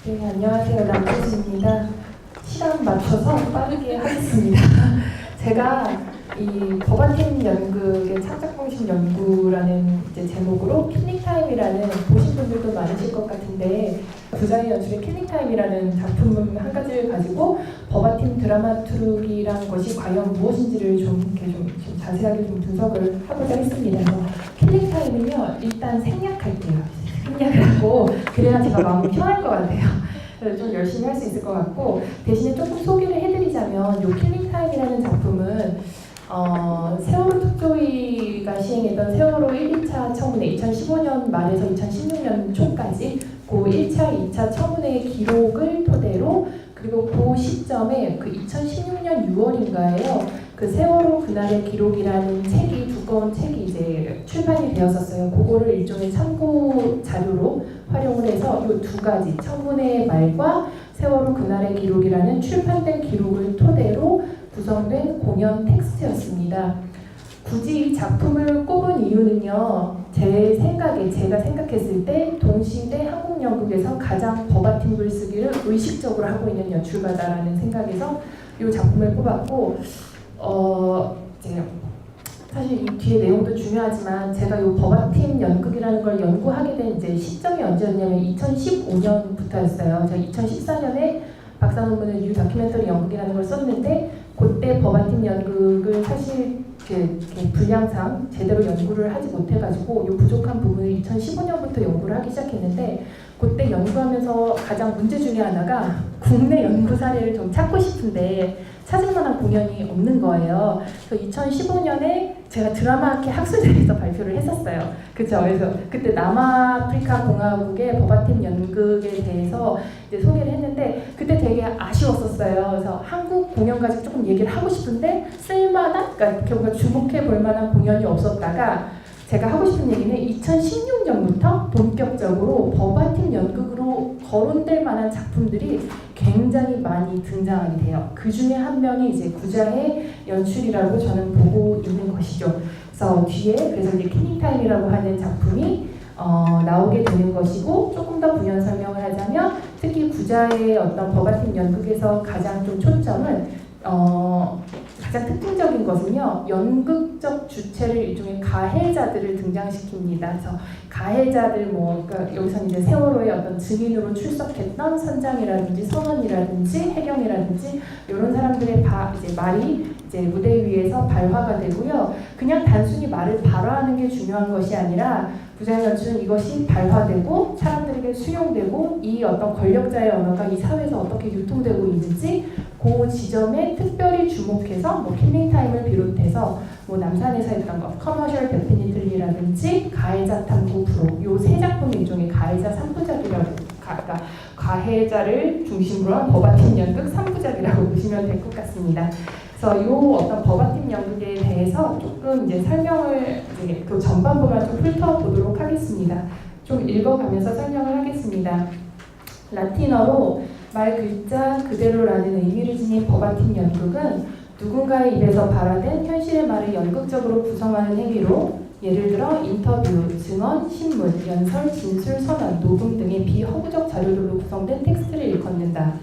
네, 안녕하세요. 남주수입니다. 시간 맞춰서 빠르게 하겠습니다. 제가 이 법안팀 연극의 창작공신 연구라는 이제 제목으로 킬링타임이라는 보신 분들도 많으실 것 같은데 부자의 연출의 킬링타임이라는 작품 한 가지를 가지고 법안팀 드라마투르기라는 것이 과연 무엇인지를 좀 자세하게 좀 분석을 하고자 했습니다. 킬링타임은요, 일단 생략할게요. 생략을 하고 그래야 제가 마음이 편할 것 같아요. 그래서 좀 열심히 할 수 있을 것 같고 대신에 조금 소개를 해드리자면 이 킬링타임이라는 작품은 세월호 특조위가 시행했던 세월호 1, 2차 청문회 2015년 말에서 2016년 초까지 그 1차, 2차 청문회의 기록을 토대로 그리고 그 시점에 그 2016년 6월인가에요. 그 세월호 그날의 기록이라는 책이 두꺼운 책이 이제 출판이 되었었어요. 그거를 일종의 참고 자료로 활용을 해서 이 두 가지 청문회의 말과 세월호 그날의 기록이라는 출판된 기록을 토대로 구성된 공연 텍스트였습니다. 굳이 이 작품을 꼽은 이유는요. 제 생각에 제가 생각했을 때 동시대 한국 연극에서 가장 버바틴 글쓰기를 의식적으로 하고 있는 연출가다라는 생각에서 이 작품을 뽑았고 이제 사실 이 뒤에 내용도 중요하지만 제가 이 버바팀 연극이라는 걸 연구하게 된 이제 시점이 언제였냐면 2015년부터였어요. 제가 2014년에 박사 논문을 뉴 다큐멘터리 연극이라는 걸 썼는데 그때 버바팀 연극을 사실 분량상 제대로 연구를 하지 못해가지고 이 부족한 부분을 2015년부터 연구를 하기 시작했는데 그때 연구하면서 가장 문제 중에 하나가 국내 연구 사례를 좀 찾고 싶은데 찾을 만한 공연이 없는 거예요. 그래서 2015년에 제가 드라마학회 학술대회에서 발표를 했었어요. 그쵸? 그래서 그때 남아프리카 공화국의 버바팀 연극에 대해서 이제 소개를 했는데 그때 되게 아쉬웠었어요. 그래서 한국 공연 가지고 조금 얘기를 하고 싶은데 쓸만한, 그러니까 뭔가 주목해 볼 만한 공연이 없었다가 제가 하고 싶은 얘기는 2016년부터 본격적으로 버바팀 연극으로 거론될 만한 작품들이 굉장히 많이 등장하게 돼요. 그 중에 한 명이 이제 구자의 연출이라고 저는 보고 있는 것이죠. 그래서 뒤에 그래서 이제 킬링타임이라고 하는 작품이 나오게 되는 것이고 조금 더 부연 설명을 하자면 특히 구자의 어떤 버바팀 연극에서 가장 좀 초점은 가장 특징적인 것은요, 연극적 주체를 일종의 가해자들을 등장시킵니다. 그래서 가해자들 그러니까 여기서는 이제 세월호의 어떤 증인으로 출석했던 선장이라든지 선원이라든지 해경이라든지 이런 사람들의 이제 말이 이제 무대 위에서 발화가 되고요. 그냥 단순히 말을 발화하는 게 중요한 것이 아니라 부자의 연출은 이것이 발화되고 사람들에게 수용되고 이 어떤 권력자의 언어가 이 사회에서 어떻게 유통되고 있는지 그 지점에 특별히 주목해서 킬링타임을 비롯해서 남산에서 했던 것 커머셜 데피니틀리라든지 가해자 탐구 프로 요 세 작품이 일종의 가해자 3부작이라고 그러니까 가해자를 중심으로 한 버바팀 연극 3부작이라고 보시면 될 것 같습니다. 그래서 요 어떤 버바팀 연극에 대해서 조금 이제 설명을 이제 그 전반부만 좀 훑어보도록 하겠습니다. 좀 읽어가면서 설명을 하겠습니다. 라틴어로 말 글자 그대로라는 의미를 지닌 버바팀 연극은 누군가의 입에서 발화된 현실의 말을 연극적으로 구성하는 행위로 예를 들어 인터뷰, 증언, 신문, 연설, 진술, 선언, 녹음 등의 비허구적 자료들로 구성된 텍스트를 일컫는다.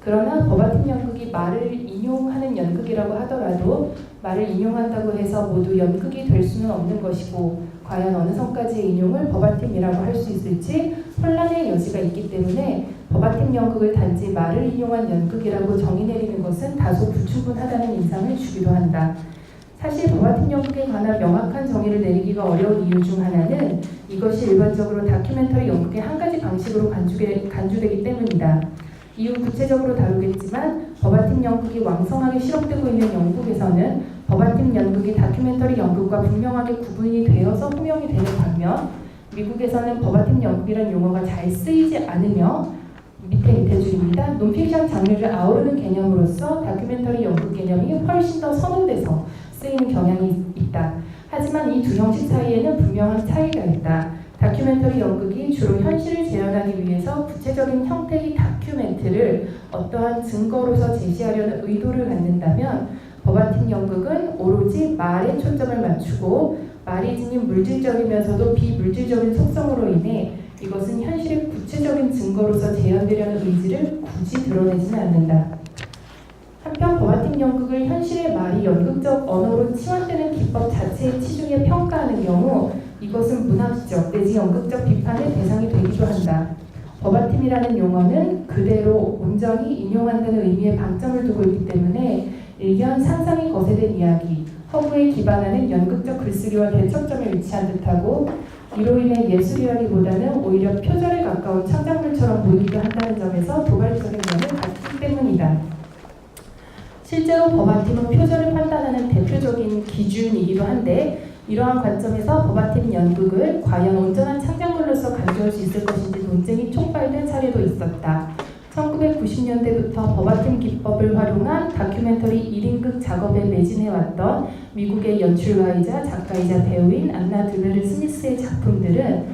그러나 버바팀 연극이 말을 인용하는 연극이라고 하더라도 말을 인용한다고 해서 모두 연극이 될 수는 없는 것이고 과연 어느 선까지의 인용을 버바팀이라고 할 수 있을지 혼란의 여지가 있기 때문에 버바팀 연극을 단지 말을 인용한 연극이라고 정의 내리는 것은 다소 불충분하다는 인상을 주기도 한다. 사실 버바팀 연극에 관한 명확한 정의를 내리기가 어려운 이유 중 하나는 이것이 일반적으로 다큐멘터리 연극의 한 가지 방식으로 간주되기 때문이다. 이후 구체적으로 다루겠지만 버바팀 연극이 왕성하게 실험되고 있는 영국에서는 버바팀 연극이 다큐멘터리 연극과 분명하게 구분이 되어서 호명이 되는 반면 미국에서는 버바팀 연극이라는 용어가 잘 쓰이지 않으며 밑에 줄입니다. 논픽션 장르를 아우르는 개념으로서 다큐멘터리 연극 개념이 훨씬 더 선호돼서 쓰이는 경향이 있다. 하지만 이 두 형식 사이에는 분명한 차이가 있다. 다큐멘터리 연극이 주로 현실을 재현하기 위해서 구체적인 형태의 다큐멘트를 어떠한 증거로서 제시하려는 의도를 갖는다면 버바팀 연극은 오로지 말에 초점을 맞추고 말이 지닌 물질적이면서도 비물질적인 속성으로 인해 이것은 현실의 구체적인 증거로서 재현되려는 의지를 굳이 드러내지는 않는다. 한편 버바팀 연극을 현실의 말이 연극적 언어로 치환되는 기법 자체의 치중에 평가하는 경우 이것은 문학적 내지 연극적 비판의 대상이 되기도 한다. 버바팀이라는 용어는 그대로 온전히 인용한다는 의미에 방점을 두고 있기 때문에 일견 상상이 거세된 이야기, 허구에 기반하는 연극적 글쓰기와 대척점에 위치한 듯하고 이로 인해 예술이라기보다는 오히려 표절에 가까운 창작물처럼 보이기도 한다는 점에서 도발적인 면을 갖기 때문이다. 실제로 버바팀은 표절을 판단하는 대표적인 기준이기도 한데 이러한 관점에서 버바팀 연극을 과연 온전한 창작물로서 간주할 수 있을 것인지 논쟁이 촉발된 사례도 있었다. 1990년대부터 버바팀 기법을 활용한 다큐멘터리 1인극 작업에 매진해왔던 미국의 연출가이자 작가이자 배우인 안나 드베르 스미스의 작품들은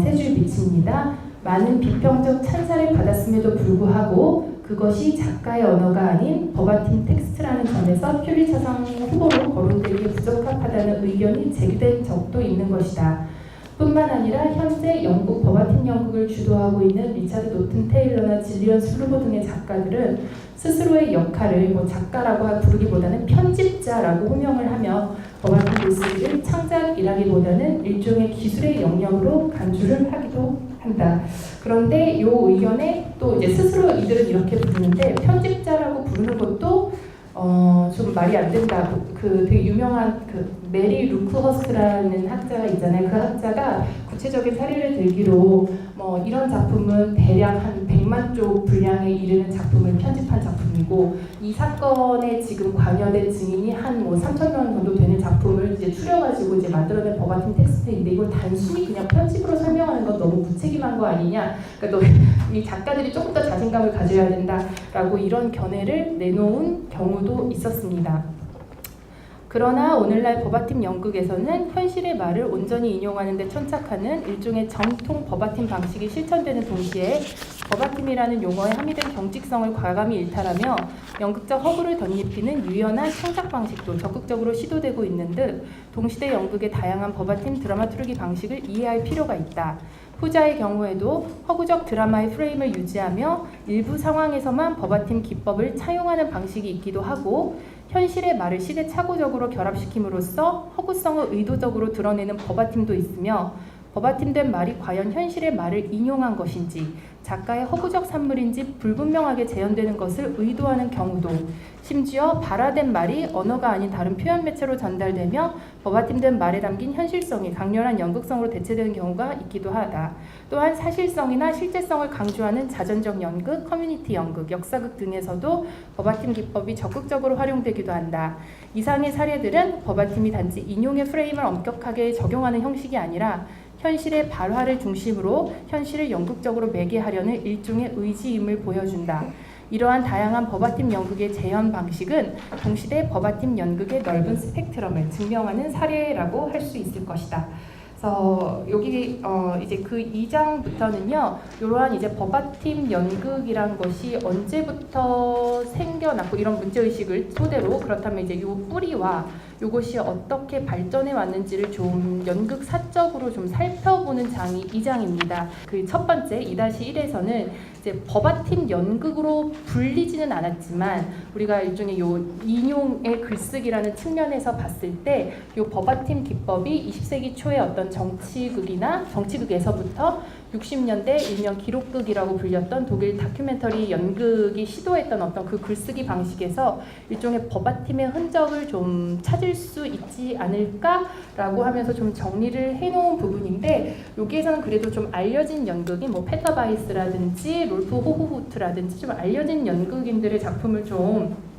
세 줄 밑입니다. 많은 비평적 찬사를 받았음에도 불구하고 그것이 작가의 언어가 아닌 버바팀 텍스트라는 점에서 퓰리처상 후보로 거론되기에 부적합하다는 의견이 제기된 적도 있는 것이다. 뿐만 아니라 현재 영국 버바팀 연극을 주도하고 있는 리차드 노튼 테일러나 질리언 슬루버 등의 작가들은 스스로의 역할을 작가라고 부르기보다는 편집자라고 호명을 하며 버바팀 글쓰기를 창작이라기보다는 일종의 기술의 영역으로 간주를 하기도 한다. 그런데 이 의견에 또 이제 스스로 이들은 이렇게 부르는데 편집자라고 부르는 것도 좀 말이 안 된다. 그 되게 유명한 그 메리 루크허스트라는 학자가 있잖아요. 그 학자가 구체적인 사례를 들기로 이런 작품은 대략 한 100만 쪽 분량에 이르는 작품을 편집한 작품이고 이 사건에 지금 관여된 증인이 한 3,000명 정도 되는 작품을 이제 추려가지고 이제 만들어낸 버바팀 텍스트인데 이걸 단순히 그냥 편집으로 설명하는 건 너무 무책임한 거 아니냐. 그러니까 이 작가들이 조금 더 자신감을 가져야 된다라고 이런 견해를 내놓은 경우도 있었습니다. 그러나 오늘날 버바팀 연극에서는 현실의 말을 온전히 인용하는 데 천착하는 일종의 정통 버바팀 방식이 실천되는 동시에 버바팀이라는 용어에 함유된 경직성을 과감히 일탈하며 연극적 허구를 덧입히는 유연한 창작 방식도 적극적으로 시도되고 있는 듯 동시대 연극의 다양한 버바팀 드라마투르기 방식을 이해할 필요가 있다. 후자의 경우에도 허구적 드라마의 프레임을 유지하며 일부 상황에서만 버바팀 기법을 차용하는 방식이 있기도 하고 현실의 말을 시대착오적으로 결합시킴으로써 허구성을 의도적으로 드러내는 버바팀도 있으며 버바팀된 말이 과연 현실의 말을 인용한 것인지 작가의 허구적 산물인지 불분명하게 재현되는 것을 의도하는 경우도 심지어 발화된 말이 언어가 아닌 다른 표현 매체로 전달되며 버바팀된 말에 담긴 현실성이 강렬한 연극성으로 대체되는 경우가 있기도 하다. 또한 사실성이나 실제성을 강조하는 자전적 연극, 커뮤니티 연극, 역사극 등에서도 버바팀 기법이 적극적으로 활용되기도 한다. 이상의 사례들은 버바팀이 단지 인용의 프레임을 엄격하게 적용하는 형식이 아니라 현실의 발화를 중심으로 현실을 연극적으로 매개하려는 일종의 의지임을 보여준다. 이러한 다양한 버바팀 연극의 재현 방식은 동시대 버바팀 연극의 넓은 스펙트럼을 증명하는 사례라고 할 수 있을 것이다. 그래서 여기 이제 그 2장부터는요, 이러한 이제 버바팀 연극이란 것이 언제부터 생겨났고 이런 문제의식을 토대로 그렇다면 이제 요 뿌리와 이것이 어떻게 발전해 왔는지를 좀 연극 사적으로 좀 살펴보는 장이 2장입니다. 그 첫 번째 2-1에서는 이제 버바팀 연극으로 불리지는 않았지만 우리가 일종의 요 인용의 글쓰기라는 측면에서 봤을 때 요 버바팀 기법이 20세기 초에 어떤 정치극에서부터 60년대 일명 기록극이라고 불렸던 독일 다큐멘터리 연극이 시도했던 어떤 그 글쓰기 방식에서 일종의 버바팀의 흔적을 좀 찾을 수 있지 않을까라고 하면서 좀 정리를 해놓은 부분인데 여기에서는 그래도 좀 알려진 연극인 페터 바이스라든지 롤프 호후부트라든지 좀 알려진 연극인들의 작품을 좀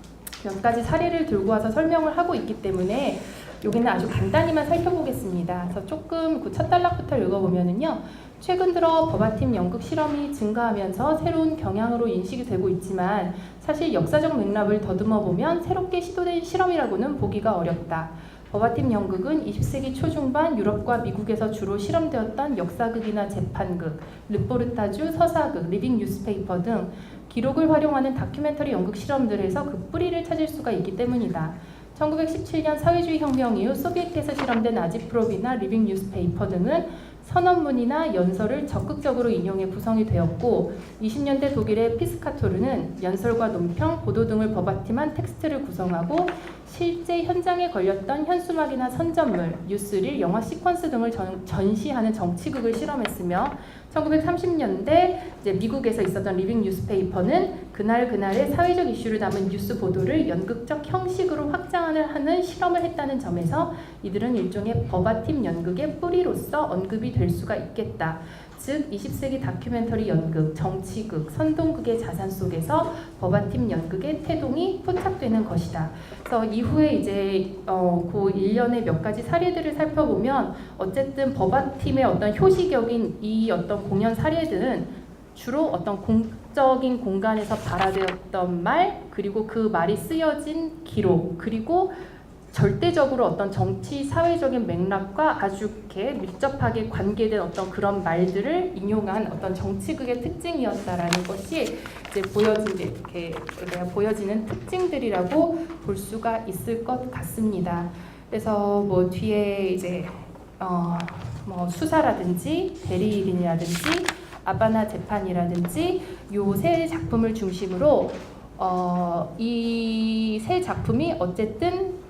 몇 가지 사례를 들고 와서 설명을 하고 있기 때문에 여기는 아주 간단히만 살펴보겠습니다. 그래서 조금 그 첫 단락부터 읽어보면은요. 최근 들어 버바팀 연극 실험이 증가하면서 새로운 경향으로 인식이 되고 있지만 사실 역사적 맥락을 더듬어 보면 새롭게 시도된 실험이라고는 보기가 어렵다. 버바팀 연극은 20세기 초중반 유럽과 미국에서 주로 실험되었던 역사극이나 재판극, 르포르타주, 서사극, 리빙 뉴스페이퍼 등 기록을 활용하는 다큐멘터리 연극 실험들에서 그 뿌리를 찾을 수가 있기 때문이다. 1917년 사회주의 혁명 이후 소비에트에서 실험된 아지프롭이나 리빙 뉴스페이퍼 등은 선언문이나 연설을 적극적으로 인용해 구성이 되었고 20년대 독일의 피스카토르는 연설과 논평, 보도 등을 버바팀한 텍스트를 구성하고 실제 현장에 걸렸던 현수막이나 선전물, 뉴스릴, 영화 시퀀스 등을 전시하는 정치극을 실험했으며 1930년대 이제 미국에서 있었던 리빙 뉴스페이퍼는 그날의 사회적 이슈를 담은 뉴스 보도를 연극적 형식으로 확장하는 실험을 했다는 점에서 이들은 일종의 버바팀 연극의 뿌리로서 언급이 될 수가 있겠다. 즉 20세기 다큐멘터리 연극, 정치극, 선동극의 자산 속에서 버바팀 연극의 태동이 포착되는 것이다. 그래서 이후에 이제 그 일련의 몇 가지 사례들을 살펴보면 어쨌든 버바팀의 어떤 효시격인 이 어떤 공연 사례들은 주로 어떤 공적인 공간에서 발화되었던 말, 그리고 그 말이 쓰여진 기록, 그리고 절대적으로 어떤 정치 사회적인 맥락과 아주 이렇게 밀접하게 관계된 어떤 그런 말들을 인용한 어떤 정치극의 특징이었다라는 것이 이제 보여지는 특징들이라고 볼 수가 있을 것 같습니다. 그래서 뭐 뒤에 이제 뭐 수사라든지 대리인이라든지 아바나 재판이라든지 요 세 작품을 중심으로 이 세 작품이 어쨌든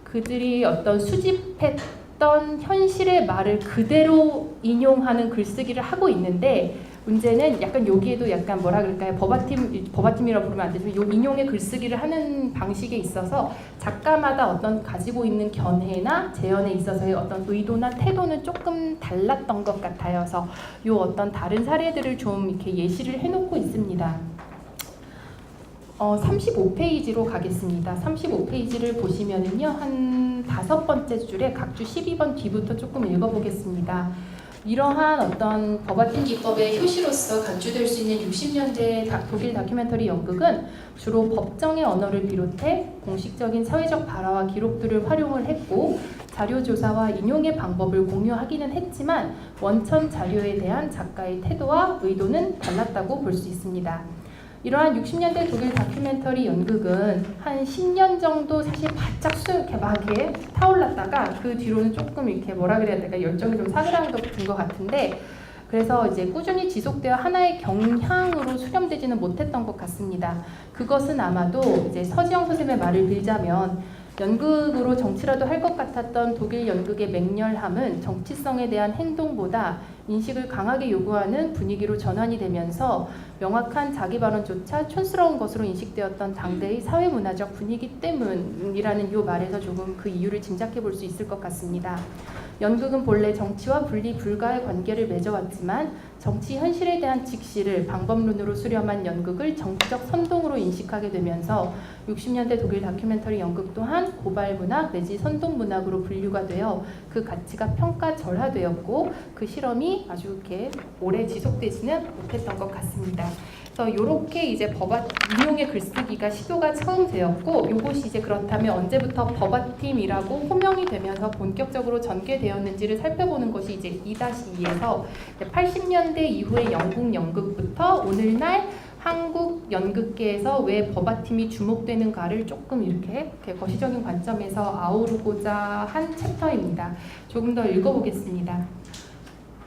그들이 어떤 수집했던 현실의 말을 그대로 인용하는 글쓰기를 하고 있는데 문제는 약간 여기에도 약간 뭐라 그럴까요? 버바팀이라고 부르면 안 되지만 요 인용의 글쓰기를 하는 방식에 있어서 작가마다 어떤 가지고 있는 견해나 재현에 있어서의 어떤 의도나 태도는 조금 달랐던 것 같아서 요 어떤 다른 사례들을 좀 이렇게 예시를 해놓고 있습니다. 35페이지로 가겠습니다. 35페이지를 보시면은요, 한 5번째 줄에 각주 12번 뒤부터 조금 읽어보겠습니다. 이러한 어떤 버바팀 기법의 효시로서 간주될 수 있는 60년대 독일 다큐멘터리 연극은 주로 법정의 언어를 비롯해 공식적인 사회적 발화와 기록들을 활용을 했고 자료 조사와 인용의 방법을 공유하기는 했지만 원천 자료에 대한 작가의 태도와 의도는 달랐다고 볼 수 있습니다. 이러한 60년대 독일 다큐멘터리 연극은 한 10년 정도 사실 바짝 이렇게 막 이렇게 타올랐다가 그 뒤로는 조금 이렇게 뭐라 그래야 될까 열정이 좀 사그라든 것 같은데 그래서 이제 꾸준히 지속되어 하나의 경향으로 수렴되지는 못했던 것 같습니다. 그것은 아마도 이제 서지영 선생님의 말을 빌자면 연극으로 정치라도 할 것 같았던 독일 연극의 맹렬함은 정치성에 대한 행동보다 인식을 강하게 요구하는 분위기로 전환이 되면서 명확한 자기 발언조차 촌스러운 것으로 인식되었던 당대의 사회문화적 분위기 때문이라는 요 말에서 조금 그 이유를 짐작해 볼 수 있을 것 같습니다. 연극은 본래 정치와 분리 불가의 관계를 맺어왔지만 정치 현실에 대한 직시를 방법론으로 수렴한 연극을 정치적 선동으로 인식하게 되면서 60년대 독일 다큐멘터리 연극 또한 고발문학 내지 선동문학으로 분류가 되어 그 가치가 평가절하되었고 그 실험이 아주 이렇게 오래 지속되지는 못했던 것 같습니다. 그래서 이렇게 이제 인용의 글쓰기가 시도가 처음 되었고 이것이 이제 그렇다면 언제부터 버바팀이라고 호명이 되면서 본격적으로 전개되었는지를 살펴보는 것이 이제 2-2에서 80년대 이후의 영국 연극부터 오늘날 한국 연극계에서 왜 버바팀이 주목되는가를 조금 이렇게 거시적인 관점에서 아우르고자 한 챕터입니다. 조금 더 읽어보겠습니다.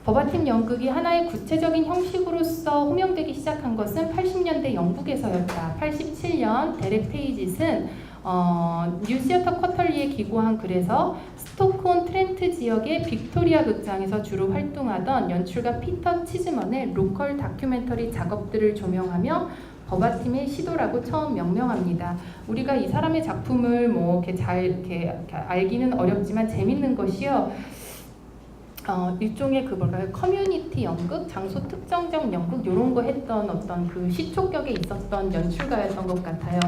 버바팀 연극이 하나의 구체적인 형식으로서 호명되기 시작한 것은 80년대 영국에서였다. 87년 데렉 페이짓은 뉴시어터 쿼털리에 기고한 글에서 스톡혼 트렌트 지역의 빅토리아 극장에서 주로 활동하던 연출가 피터 치즈먼의 로컬 다큐멘터리 작업들을 조명하며 버바팀의 시도라고 처음 명명합니다. 우리가 이 사람의 작품을 뭐 이렇게 알기는 어렵지만 재밌는 것이요. 일종의 커뮤니티 연극, 장소 특정적 연극 이런 거 했던 어떤 그 시초격에 있었던 연출가였던 것 같아요.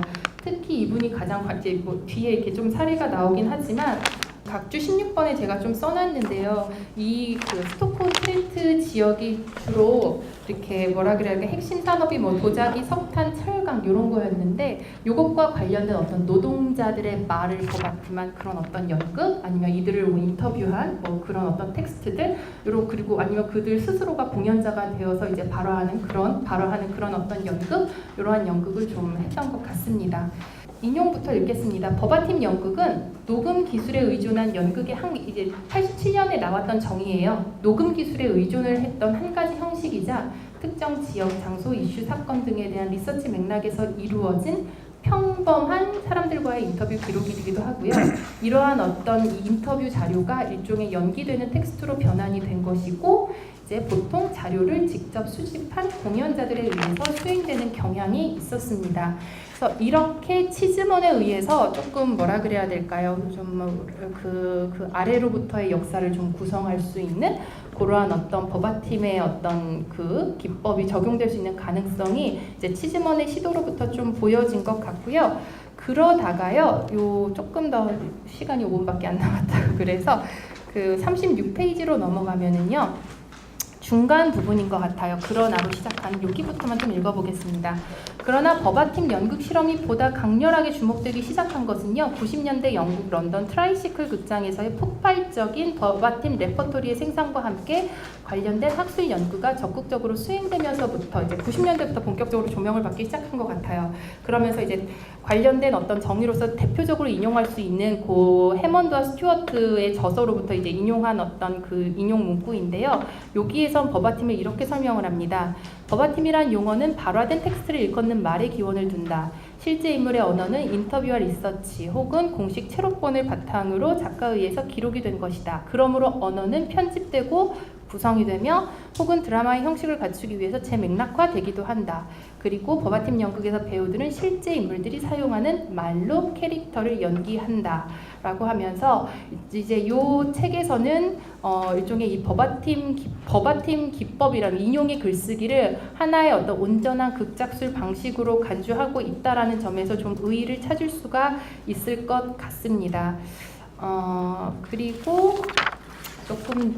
특히 이분이 가장 이제 뭐 뒤에 이렇게 좀 사례가 나오긴 하지만 각주 16번에 제가 좀 써놨는데요. 이 그 스톡홀 트렌트 지역이 주로 이렇게 뭐라 그래야 될까 핵심 산업이 뭐 도자기, 석탄, 철강 이런 거였는데 이것과 관련된 어떤 노동자들의 말을 버바팀한 그런 어떤 연극 아니면 이들을 인터뷰한 뭐 그런 어떤 텍스트들 그리고 아니면 그들 스스로가 공연자가 되어서 이제 발화하는 그런 어떤 연극 이러한 연극을 좀 했던 것 같습니다. 인용부터 읽겠습니다. 버바팀 연극은 녹음 기술에 의존한 연극의 이제 87년에 나왔던 정의예요. 녹음 기술에 의존을 했던 한 가지 형식이자 특정 지역, 장소, 이슈, 사건 등에 대한 리서치 맥락에서 이루어진 평범한 사람들과의 인터뷰 기록이기도 하고요. 이러한 어떤 인터뷰 자료가 일종의 연기되는 텍스트로 변환이 된 것이고, 이제 보통 자료를 직접 수집한 공연자들에 의해서 수행되는 경향이 있었습니다. 그래서 이렇게 치즈먼에 의해서 조금 뭐라 그래야 될까요? 좀 그 아래로부터의 역사를 좀 구성할 수 있는 그러한 어떤 버바팀의 어떤 그 기법이 적용될 수 있는 가능성이 이제 치즈먼의 시도로부터 좀 보여진 것 같고요. 그러다가요, 요 조금 더 시간이 5분밖에 안 남았다고 그래서 그 36페이지로 넘어가면은요. 중간 부분인 것 같아요. 그러나로 시작하는 여기부터만 좀 읽어보겠습니다. 그러나 버바팀 연극 실험이 보다 강렬하게 주목되기 시작한 것은요. 90년대 영국 런던 트라이시클 극장에서의 폭발적인 버바팀 레퍼토리의 생산과 함께 관련된 학술 연구가 적극적으로 수행되면서부터 이제 90년대부터 본격적으로 조명을 받기 시작한 것 같아요. 그러면서 이제 관련된 어떤 정의로서 대표적으로 인용할 수 있는 고 해먼드와 스튜어트의 저서로부터 이제 인용한 어떤 그 인용 문구인데요. 여기에선 버바팀을 이렇게 설명을 합니다. 버바팀이란 용어는 발화된 텍스트를 일컫는 말에 기원을 둔다. 실제 인물의 언어는 인터뷰와 리서치 혹은 공식 채록본을 바탕으로 작가에 의해서 기록이 된 것이다. 그러므로 언어는 편집되고 구성이 되며 혹은 드라마의 형식을 갖추기 위해서 재맥락화되기도 한다. 그리고 버바팀 연극에서 배우들은 실제 인물들이 사용하는 말로 캐릭터를 연기한다 라고 하면서 이제 이 책에서는 일종의 이 버바팀 기법이라는 인용의 글쓰기를 하나의 어떤 온전한 극작술 방식으로 간주하고 있다라는 점에서 좀 의의를 찾을 수가 있을 것 같습니다. 그리고 조금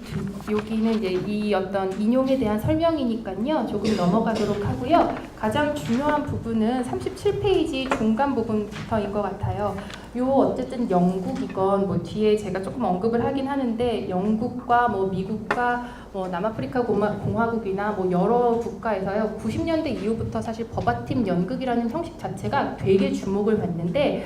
여기는 이제 이 어떤 인용에 대한 설명이니까요. 조금 넘어가도록 하고요. 가장 중요한 부분은 37페이지 중간 부분부터인 것 같아요. 요 어쨌든 영국이건 뭐 뒤에 제가 조금 언급을 하긴 하는데 영국과 뭐 미국과 뭐 남아프리카 공화국이나 뭐 여러 국가에서요 90년대 이후부터 사실 버바팀 연극이라는 형식 자체가 되게 주목을 받는데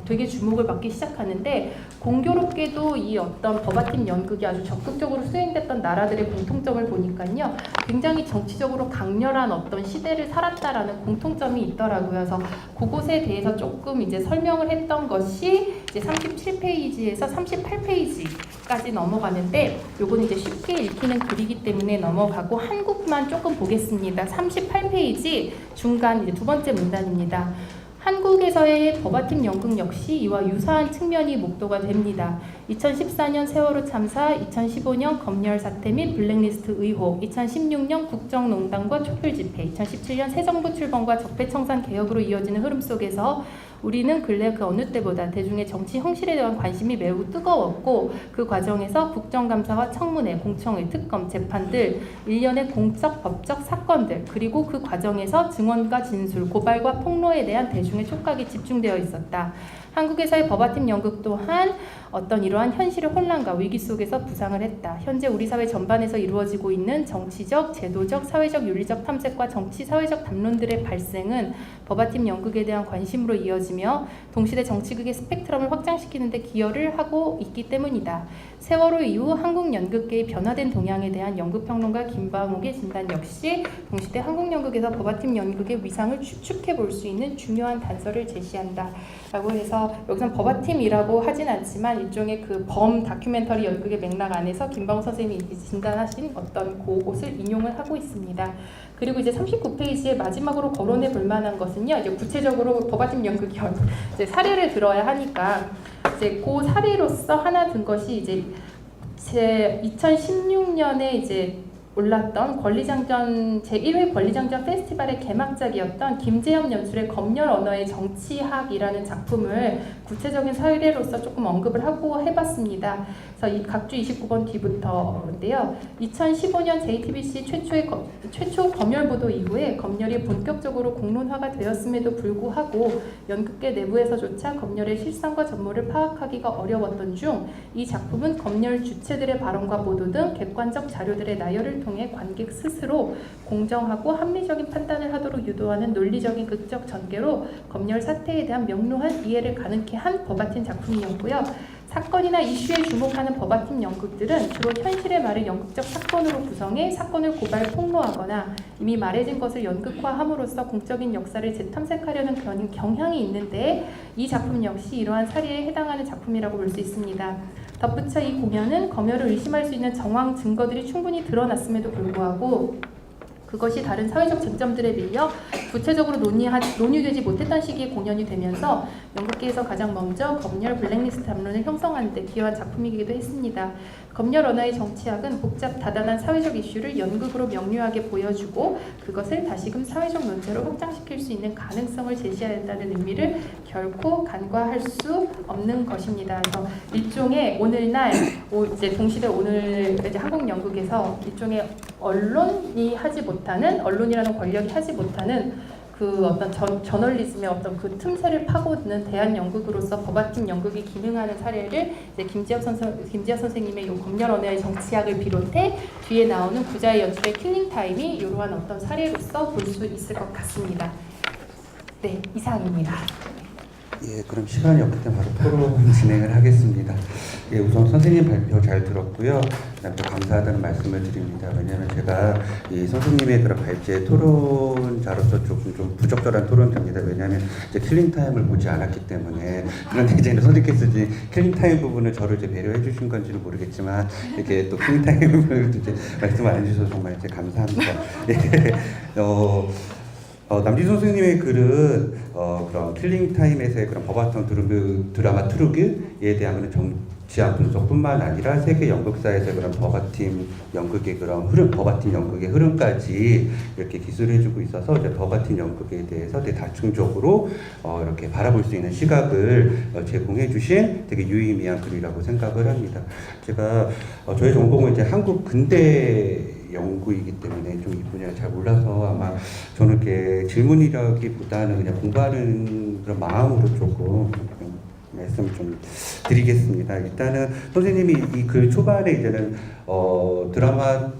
되게 주목을 받기 시작하는데 공교롭게도 이 어떤 버바팀 연극이 아주 적극적으로 수행됐던 나라들의 공통점을 보니까요 굉장히 정치적으로 강렬한 어떤 시대를 살았다라는 공통점이 있더라고요. 그래서 그것에 대해서 조금 이제 설명을 했던 것이 이제 37페이지에서 38페이지까지 넘어가는데 요거는 이제 쉽게 읽히는 글이기 때문에 넘어가고 한국만 조금 보겠습니다. 38페이지 중간 이제 두 번째 문단입니다. 한국에서의 버바팀 연극 역시 이와 유사한 측면이 목도가 됩니다. 2014년 세월호 참사, 2015년 검열 사태 및 블랙리스트 의혹, 2016년 국정농단과 촛불 집회, 2017년 새 정부 출범과 적폐청산 개혁으로 이어지는 흐름 속에서 우리는 근래 그 어느 때보다 대중의 정치 형실에 대한 관심이 매우 뜨거웠고 그 과정에서 국정감사와 청문회, 공청회, 특검, 재판들, 일련의 공적, 법적 사건들 그리고 그 과정에서 증언과 진술, 고발과 폭로에 대한 대중의 촉각이 집중되어 있었다. 한국에서의 버바팀 연극 또한 어떤 이러한 현실의 혼란과 위기 속에서 부상을 했다. 현재 우리 사회 전반에서 이루어지고 있는 정치적, 제도적, 사회적, 윤리적 탐색과 정치, 사회적 담론들의 발생은 버바팀 연극에 대한 관심으로 이어지며 동시대 정치극의 스펙트럼을 확장시키는 데 기여를 하고 있기 때문이다. 세월호 이후 한국 연극계의 변화된 동향에 대한 연극평론가 김방옥의 진단 역시 동시대 한국 연극에서 버바팀 연극의 위상을 추측해 볼 수 있는 중요한 단서를 제시한다. 라고 해서 여기선 버바팀이라고 하진 않지만 일종의 그 범 다큐멘터리 연극의 맥락 안에서 김방옥 선생님이 진단하신 어떤 그것을 인용을 하고 있습니다. 그리고 이제 39페이지에 마지막으로 거론해 볼 만한 것은요. 이제 구체적으로 버바팀 연극 이제 사례를 들어야 하니까 이제 그 사례로서 하나 든 것이 이제 제 2016년에 이제 올랐던 권리장전 제1회 권리장전 페스티벌의 개막작이었던 김재엽 연출의 검열 언어의 정치학이라는 작품을 구체적인 사례로서 조금 언급을 하고 해봤습니다. 그래서 이 각주 29번 뒤부터인데요. 2015년 JTBC 최초 검열 보도 이후에 검열이 본격적으로 공론화가 되었음에도 불구하고 연극계 내부에서조차 검열의 실상과 전모를 파악하기가 어려웠던 중 이 작품은 검열 주체들의 발언과 보도 등 객관적 자료들의 나열을 통해 관객 스스로 공정하고 합리적인 판단을 하도록 유도하는 논리적인 극적 전개로 검열 사태에 대한 명료한 이해를 가능케 한 버바틴 작품이었고요. 사건이나 이슈에 주목하는 버바틴 연극들은 주로 현실의 말을 연극적 사건으로 구성해 사건을 고발 폭로하거나 이미 말해진 것을 연극화함으로써 공적인 역사를 재탐색하려는 그런 경향이 있는데 이 작품 역시 이러한 사례에 해당하는 작품이라고 볼 수 있습니다. 덧붙여 이 공연은 검열을 의심할 수 있는 정황 증거들이 충분히 드러났음에도 불구하고 그것이 다른 사회적 쟁점들에 밀려 구체적으로 논의되지 못했던 시기에 공연이 되면서 연극계에서 가장 먼저 검열 블랙리스트 담론을 형성하는 데 기여한 작품이기도 했습니다. 검열 언어의 정치학은 복잡 다단한 사회적 이슈를 연극으로 명료하게 보여주고 그것을 다시금 사회적 논제로 확장시킬 수 있는 가능성을 제시한다는 의미를 결코 간과할 수 없는 것입니다. 그래서 일종의 오늘날 이제 동시대 오늘 이제 한국 연극에서 일종의 언론이 하지 못하는 언론이라는 권력이 하지 못하는 그 어떤 저널리즘의 어떤 그 틈새를 파고드는 대한 연극으로서 버바틴 연극이 기능하는 사례를 이제 김지혁 선생님의 이 검열 언어의 정치학을 비롯해 뒤에 나오는 구자의 연출의 킬링 타임이 이러한 어떤 사례로서 볼 수 있을 것 같습니다. 네, 이상입니다. 예, 그럼 시간이 없기 때문에 바로 토론 진행을 하겠습니다. 예, 우선 선생님 발표 잘 들었고요. 그다음에 감사하다는 말씀을 드립니다. 왜냐하면 제가 이 선생님의 그런 발제 토론자로서 조금 좀 부적절한 토론자입니다. 왜냐하면 이제 킬링 타임을 보지 않았기 때문에. 그런데 이제 선생님께서 이제 킬링 타임 부분을 저를 이제 배려해 주신 건지는 모르겠지만 이렇게 또 킬링 타임을 이제 말씀 안 해주셔서 정말 이제 감사합니다. 예, 남진 선생님의 글은 그런 킬링 타임에서의 그런 버바톤 드라마 트루그에 대한 정치학 분석뿐만 아니라 세계 연극사에서 그런 버바팀 연극의 그런 흐름, 버바팀 연극의 흐름까지 이렇게 기술해주고 있어서 이제 버바팀 연극에 대해서 되게 다층적으로 이렇게 바라볼 수 있는 시각을 제공해주신 되게 유의미한 글이라고 생각을 합니다. 제가 저의 전공은 이제 한국 근대 연구이기 때문에 좀 이 분야를 잘 몰라서 아마 저는 이렇게 질문이라기보다는 그냥 공부하는 그런 마음으로 조금 말씀을 좀 드리겠습니다. 일단은 선생님이 이 글 초반에 이제는 드라마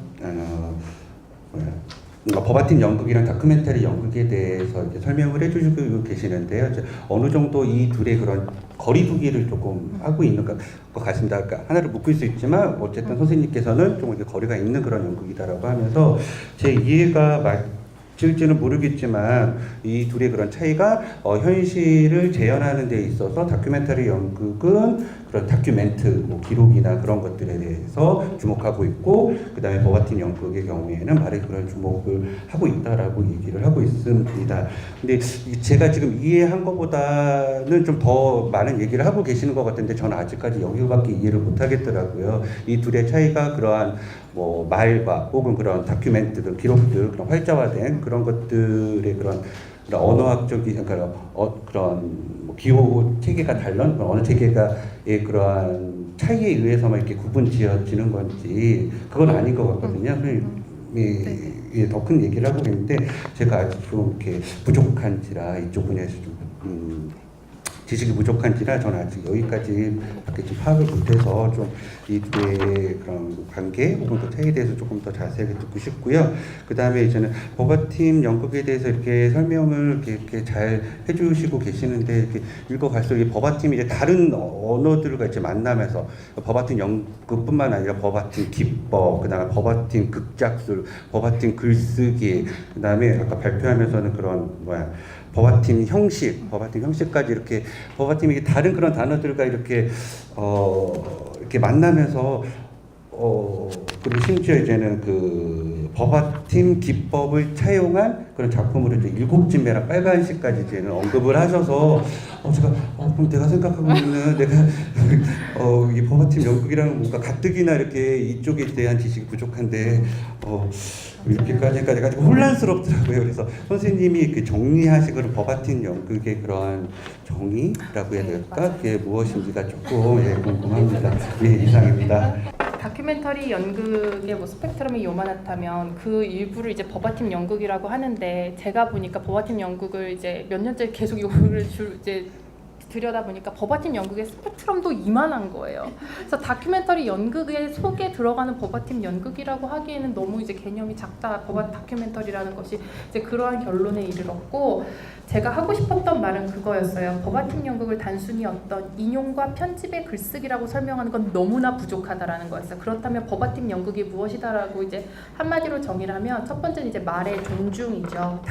버바틴 연극이랑 다큐멘터리 연극에 대해서 이제 설명을 해주시고 계시는데요. 이제 어느 정도 이 둘의 그런 거리두기를 조금 하고 있는 것 같습니다. 그러니까 하나를 묶을 수 있지만 어쨌든 선생님께서는 좀 이렇게 거리가 있는 그런 연극이다라고 하면서 제 이해가 맞을지는 모르겠지만 이 둘의 그런 차이가 현실을 재현하는 데 있어서 다큐멘터리 연극은 그런 다큐멘트, 기록이나 그런 것들에 대해서 주목하고 있고 그 다음에 버바틴 연극의 경우에는 말에 그런 주목을 하고 있다라고 얘기를 하고 있습니다. 근데 제가 지금 이해한 것보다는 좀 더 많은 얘기를 하고 계시는 것 같은데 저는 아직까지 여기밖에 이해를 못 하겠더라고요. 이 둘의 차이가 그러한 말과 혹은 그런 다큐멘트들, 기록들, 그런 활자화된 그런 것들의 그런 언어학적인 그런 기호 체계가 다른 언어 체계가의 그러한 차이에 의해서만 이렇게 구분 지어지는 건지 그건 아닌 것 같거든요. 예, 더 큰 얘기를 하고 있는데 제가 아직 좀 이렇게 부족한지라 이쪽 분야에서 좀 지식이 부족한지라 저는 아직 여기까지밖에 좀 파악을 못해서 좀 이 둘의 그런 관계 혹은 그 차이에 대해서 조금 더 자세하게 듣고 싶고요. 그 다음에 이제는 버바팀 연극에 대해서 이렇게 설명을 이렇게 잘 해주시고 계시는데 이렇게 읽어갈수록 이 버바팀이 이제 다른 언어들과 이제 만나면서 버바팀 연극뿐만 아니라 버바팀 기법, 그 다음에 버바팀 극작술, 버바팀 글쓰기, 그 다음에 아까 발표하면서는 그런 버바팀 형식까지 이렇게 버바팀이 다른 그런 단어들과 이렇게 이렇게 만나면서 그리고 심지어 이제는 그 버바팀 기법을 차용한 그런 작품으로 이제 7진매나 빨간시까지 이제는 언급을 하셔서 제가 그럼 내가 생각하고 있는 내가 이 버바팀 연극이라는 뭔가 가뜩이나 이렇게 이쪽에 대한 지식이 부족한데 이렇게까지 해가지고 혼란스럽더라고요. 그래서 선생님이 그 정리하신 그런 버바틴 연극의 그러한 정의라고 해야 될까? 그게 무엇인지가 조금 궁금합니다. 예, 이상입니다. 다큐멘터리 연극의 스펙트럼이 요만하다면 그 일부를 이제 버바팀 연극이라고 하는데 제가 보니까 버바팀 연극을 이제 몇 년째 계속 이거를 들여다보니까 버바팀 연극의 스펙트럼도 이만한 거예요. 그래서 다큐멘터리 연극의 속에 들어가는 버바팀 연극이라고 하기에는 너무 이제 개념이 작다. 다큐멘터리라는 것이 이제 그러한 결론에 이르렀고, 제가 하고 싶었던 말은 그거였어요. 버바팀 연극을 단순히 어떤 인용과 편집의 글쓰기라고 설명하는 건 너무나 부족하다라는 거였어요. 그렇다면 버바팀 연극이 무엇이다라고 이제 한마디로 정의를 하면, 첫 번째는 이제 말의 존중이죠.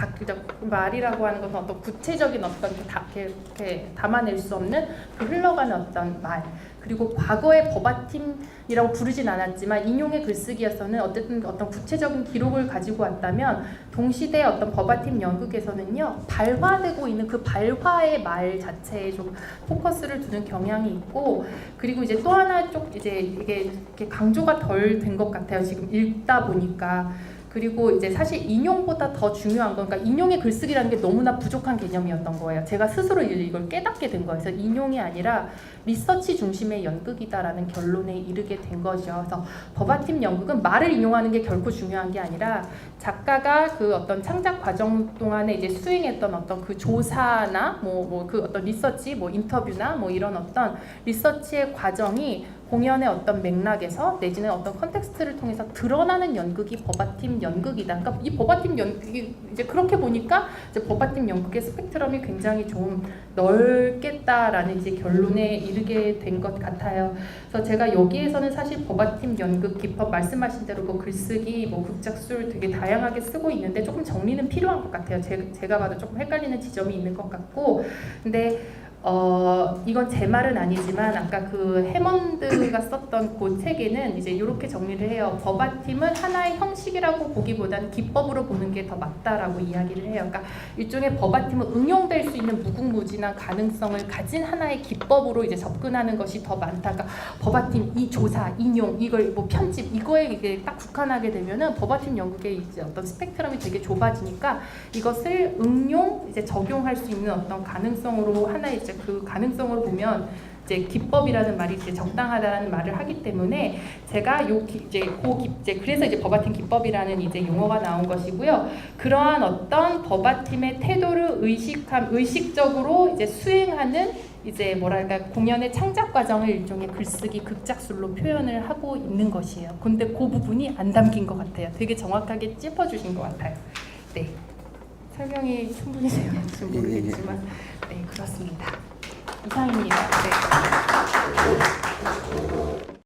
말이라고 하는 것은 어떤 구체적인 어떤 이렇게 담아낼 수 없는 그 흘러가는 어떤 말, 그리고 과거의 버바팀이라고 부르진 않았지만 인용의 글쓰기에서는 어쨌든 어떤 구체적인 기록을 가지고 왔다면, 동시대 어떤 버바팀 연극에서는요 발화되고 있는 그 발화의 말 자체에 좀 포커스를 두는 경향이 있고, 그리고 이제 또 하나 쪽 이제 이게 이렇게 강조가 덜 된 것 같아요, 지금 읽다 보니까. 그리고 이제 사실 인용보다 더 중요한 건, 그러니까 인용의 글쓰기라는 게 너무나 부족한 개념이었던 거예요. 제가 스스로 이걸 깨닫게 된 거예요. 그래서 인용이 아니라 리서치 중심의 연극이다라는 결론에 이르게 된 거죠. 그래서 버바팀 연극은 말을 인용하는 게 결코 중요한 게 아니라, 작가가 그 어떤 창작 과정 동안에 이제 수행했던 어떤 그 조사나 뭐 그 어떤 리서치, 뭐 인터뷰나 뭐 이런 어떤 리서치의 과정이 공연의 어떤 맥락에서 내지는 어떤 컨텍스트를 통해서 드러나는 연극이 버바팀 연극이다. 그러니까 이 버바팀 연극이 이제 그렇게 보니까 이제 버바팀 연극의 스펙트럼이 굉장히 좀 넓겠다라는 이제 결론에 이르게 된 것 같아요. 그래서 제가 여기에서는 사실 버바팀 연극 기법 말씀하신 대로 뭐 글쓰기, 뭐 극작술 되게 다양하게 쓰고 있는데 조금 정리는 필요한 것 같아요. 제가 봐도 조금 헷갈리는 지점이 있는 것 같고, 근데 이건 제 말은 아니지만 아까 그 해먼드가 썼던 그 책에는 이제 이렇게 정리를 해요. 버바팀은 하나의 형식이라고 보기보다는 기법으로 보는 게 더 맞다라고 이야기를 해요. 그러니까 일종의 버바팀은 응용될 수 있는 무궁무진한 가능성을 가진 하나의 기법으로 이제 접근하는 것이 더 많다. 그러니까 버바팀, 이 조사, 인용, 이걸 뭐 편집, 이거에 이게 딱 국한하게 되면은 버바팀 연극의 이제 어떤 스펙트럼이 되게 좁아지니까, 이것을 응용, 이제 적용할 수 있는 어떤 가능성으로 하나의 이제 그 가능성으로 보면 이제 기법이라는 말이 이제 적당하다는 말을 하기 때문에, 제가 그래서 이제 버바팀 기법이라는 이제 용어가 나온 것이고요. 그러한 어떤 버바팀의 태도를 의식적으로 이제 수행하는 이제 뭐랄까 공연의 창작 과정을 일종의 글쓰기 극작술로 표현을 하고 있는 것이에요. 근데 그 부분이 안 담긴 것 같아요. 되게 정확하게 짚어주신 것 같아요. 네, 설명이 충분히 되었는지 모르겠지만 네, 그렇습니다. 이상입니다. 네.